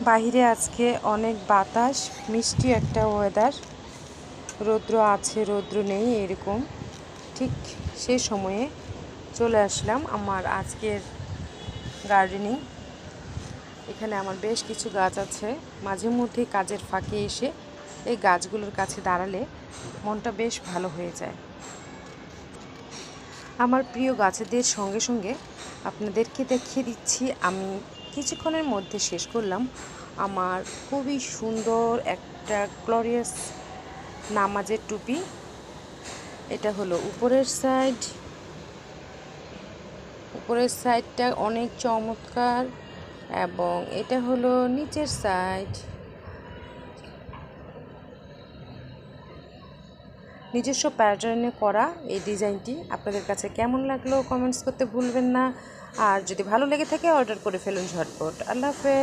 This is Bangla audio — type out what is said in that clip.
বাহিরে আজকে অনেক বাতাস, মিষ্টি একটা ওয়েদার। রৌদ্র আছে, রৌদ্র নেই, এরকম। ঠিক সেই সময়ে চলে আসলাম আমার আজকের গার্ডেনিং। এখানে আমার বেশ কিছু গাছ আছে। মাঝে মধ্যেই কাজের ফাঁকে এসে এই গাছগুলোর কাছে দাঁড়ালে মনটা বেশ ভালো হয়ে যায়। আমার প্রিয় গাছেদের সঙ্গে সঙ্গে আপনাদেরকে দেখিয়ে দিচ্ছি, আমি কিছুক্ষণের মধ্যে শেষ করলাম আমার খুবই সুন্দর একটা গ্লোরিয়াস নামাজের টুপি। এটা হলো উপরের সাইডটা অনেক চমৎকার, এবং এটা হলো নিচের সাইড। নিজস্ব প্যাটার্নে করা এই ডিজাইনটি আপনাদের কাছে কেমন লাগলো কমেন্টস করতে ভুলবেন না। আর যদি ভালো লেগে থাকে অর্ডার করে ফেলুন ঝটপট। আল্লাহ হাফেজ।